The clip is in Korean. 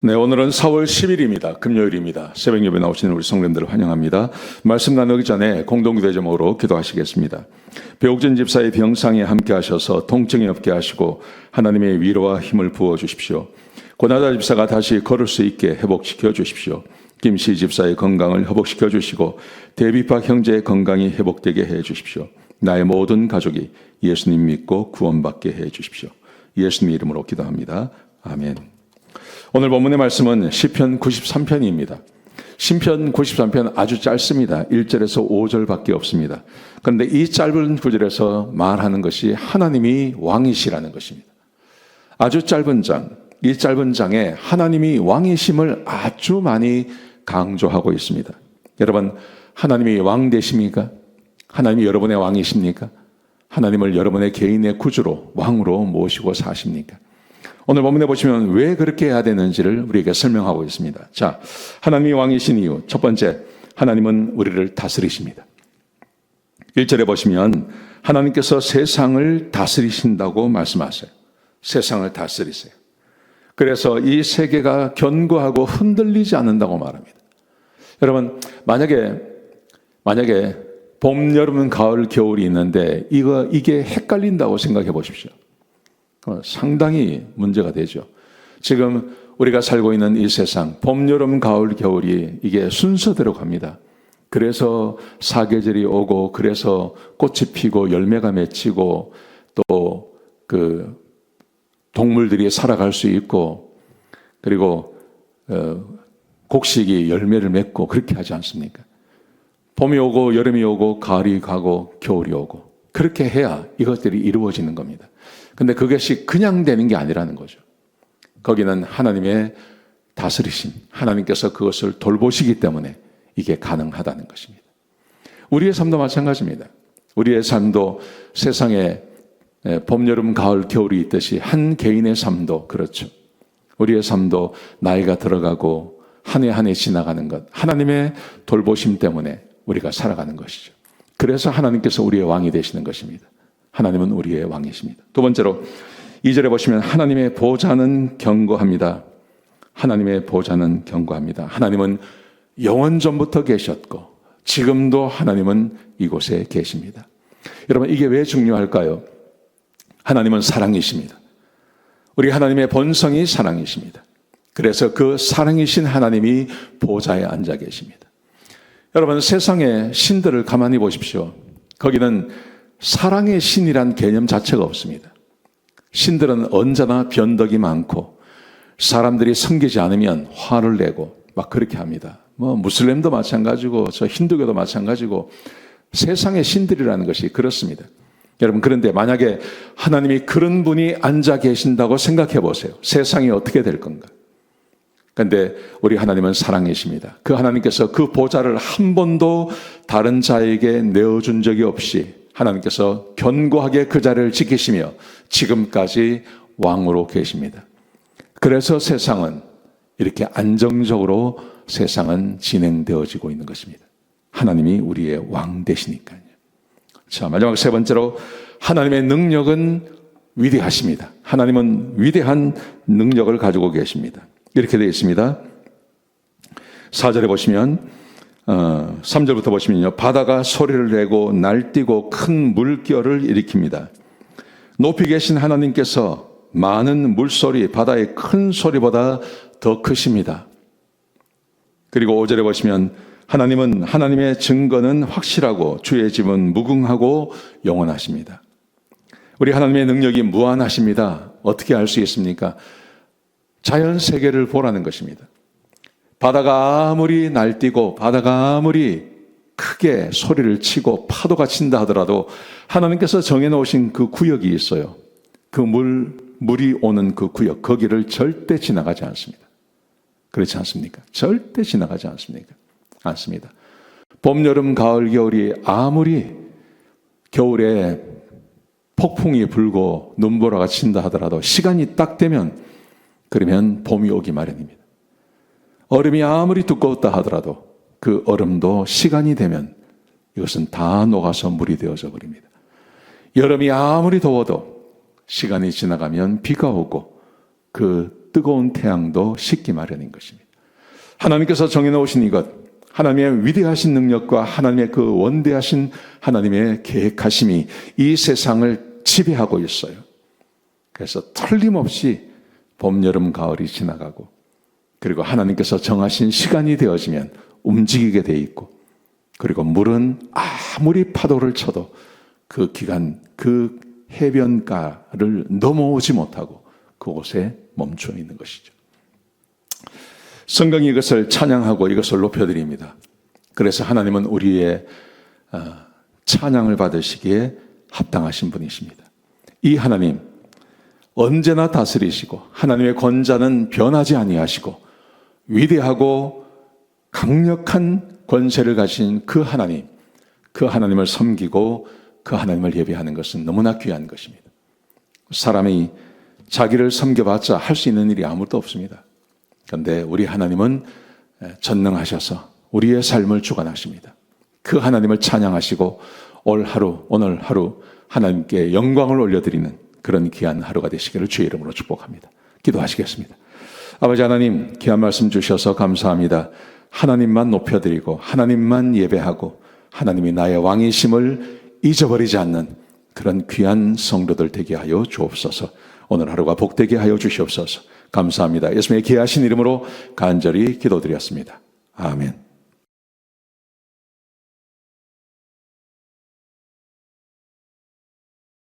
네, 오늘은 4월 10일입니다. 금요일입니다. 새벽 예배 나오시는 우리 성도님들을 환영합니다. 말씀 나누기 전에 공동기도 제목으로 기도하시겠습니다. 배옥진 집사의 병상에 함께 하셔서 통증이 없게 하시고 하나님의 위로와 힘을 부어 주십시오. 고나다 집사가 다시 걸을 수 있게 회복시켜 주십시오. 김씨 집사의 건강을 회복시켜 주시고 데비박 형제의 건강이 회복되게 해 주십시오. 나의 모든 가족이 예수님 믿고 구원받게 해 주십시오. 예수님 이름으로 기도합니다. 아멘. 오늘 본문의 말씀은 시편 93편입니다. 시편 93편 아주 짧습니다. 1절에서 5절밖에 없습니다. 그런데 이 짧은 구절에서 말하는 것이 하나님이 왕이시라는 것입니다. 아주 짧은 장, 이 짧은 장에 하나님이 왕이심을 아주 많이 강조하고 있습니다. 여러분, 하나님이 왕 되십니까? 하나님이 여러분의 왕이십니까? 하나님을 여러분의 개인의 구주로 왕으로 모시고 사십니까? 오늘 본문에 보시면 왜 그렇게 해야 되는지를 우리에게 설명하고 있습니다. 자, 하나님이 왕이신 이유. 첫 번째, 하나님은 우리를 다스리십니다. 1절에 보시면 하나님께서 세상을 다스리신다고 말씀하세요. 세상을 다스리세요. 그래서 이 세계가 견고하고 흔들리지 않는다고 말합니다. 여러분, 만약에 봄, 여름, 가을, 겨울이 있는데 이게 헷갈린다고 생각해 보십시오. 상당히 문제가 되죠. 지금 우리가 살고 있는 이 세상, 봄, 여름, 가을, 겨울이 이게 순서대로 갑니다. 그래서 사계절이 오고, 그래서 꽃이 피고, 열매가 맺히고, 또 그 동물들이 살아갈 수 있고, 그리고 곡식이 열매를 맺고 그렇게 하지 않습니까? 봄이 오고, 여름이 오고, 가을이 가고, 겨울이 오고, 그렇게 해야 이것들이 이루어지는 겁니다. 근데 그것이 그냥 되는 게 아니라는 거죠. 거기는 하나님의 다스리심, 하나님께서 그것을 돌보시기 때문에 이게 가능하다는 것입니다. 우리의 삶도 마찬가지입니다. 우리의 삶도 세상에 봄, 여름, 가을, 겨울이 있듯이 한 개인의 삶도 그렇죠. 우리의 삶도 나이가 들어가고 한 해 한 해 지나가는 것, 하나님의 돌보심 때문에 우리가 살아가는 것이죠. 그래서 하나님께서 우리의 왕이 되시는 것입니다. 하나님은 우리의 왕이십니다. 두 번째로 2절에 보시면 하나님의 보좌는 견고합니다. 하나님의 보좌는 견고합니다. 하나님은 영원 전부터 계셨고 지금도 하나님은 이곳에 계십니다. 여러분, 이게 왜 중요할까요? 하나님은 사랑이십니다. 우리 하나님의 본성이 사랑이십니다. 그래서 그 사랑이신 하나님이 보좌에 앉아 계십니다. 여러분, 세상의 신들을 가만히 보십시오. 거기는 사랑의 신이란 개념 자체가 없습니다. 신들은 언제나 변덕이 많고 사람들이 섬기지 않으면 화를 내고 막 그렇게 합니다. 무슬림도 마찬가지고 저 힌두교도 마찬가지고 세상의 신들이라는 것이 그렇습니다. 여러분, 그런데 만약에 하나님이 그런 분이 앉아 계신다고 생각해 보세요. 세상이 어떻게 될 건가? 그런데 우리 하나님은 사랑이십니다. 그 하나님께서 그 보좌를 한 번도 다른 자에게 내어준 적이 없이 하나님께서 견고하게 그 자리를 지키시며 지금까지 왕으로 계십니다. 그래서 세상은 이렇게 안정적으로 세상은 진행되어지고 있는 것입니다. 하나님이 우리의 왕 되시니까요. 자, 마지막 세 번째로 하나님의 능력은 위대하십니다. 하나님은 위대한 능력을 가지고 계십니다. 이렇게 되어 있습니다. 4절에 보시면 3절부터 보시면요. 바다가 소리를 내고 날뛰고 큰 물결을 일으킵니다. 높이 계신 하나님께서 많은 물소리, 바다의 큰 소리보다 더 크십니다. 그리고 5절에 보시면 하나님은 하나님의 증거는 확실하고 주의 집은 무궁하고 영원하십니다. 우리 하나님의 능력이 무한하십니다. 어떻게 알 수 있습니까? 자연 세계를 보라는 것입니다. 바다가 아무리 날뛰고 바다가 아무리 크게 소리를 치고 파도가 친다 하더라도 하나님께서 정해놓으신 그 구역이 있어요. 그 물이 오는 그 구역, 거기를 절대 지나가지 않습니다. 그렇지 않습니까? 절대 지나가지 않습니까? 않습니다. 봄, 여름, 가을, 겨울이 아무리 겨울에 폭풍이 불고 눈보라가 친다 하더라도 시간이 딱 되면 그러면 봄이 오기 마련입니다. 얼음이 아무리 두꺼웠다 하더라도 그 얼음도 시간이 되면 이것은 다 녹아서 물이 되어져 버립니다. 여름이 아무리 더워도 시간이 지나가면 비가 오고 그 뜨거운 태양도 식기 마련인 것입니다. 하나님께서 정해놓으신 이것, 하나님의 위대하신 능력과 하나님의 그 원대하신 하나님의 계획하심이 이 세상을 지배하고 있어요. 그래서 틀림없이 봄, 여름, 가을이 지나가고, 그리고 하나님께서 정하신 시간이 되어지면 움직이게 돼 있고, 그리고 물은 아무리 파도를 쳐도 그 기간, 그 해변가를 넘어오지 못하고 그곳에 멈춰 있는 것이죠. 성경이 이것을 찬양하고 이것을 높여드립니다. 그래서 하나님은 우리의 찬양을 받으시기에 합당하신 분이십니다. 이 하나님, 언제나 다스리시고 하나님의 권자는 변하지 아니하시고 위대하고 강력한 권세를 가진 그 하나님, 그 하나님을 섬기고 그 하나님을 예배하는 것은 너무나 귀한 것입니다. 사람이 자기를 섬겨봤자 할 수 있는 일이 아무것도 없습니다. 그런데 우리 하나님은 전능하셔서 우리의 삶을 주관하십니다. 그 하나님을 찬양하시고 오늘 하루 하나님께 영광을 올려드리는 그런 귀한 하루가 되시기를 주의 이름으로 축복합니다. 기도하시겠습니다. 아버지 하나님, 귀한 말씀 주셔서 감사합니다. 하나님만 높여드리고 하나님만 예배하고 하나님이 나의 왕이심을 잊어버리지 않는 그런 귀한 성도들 되게 하여 주옵소서. 오늘 하루가 복되게 하여 주시옵소서. 감사합니다. 예수님의 귀하신 이름으로 간절히 기도드렸습니다. 아멘.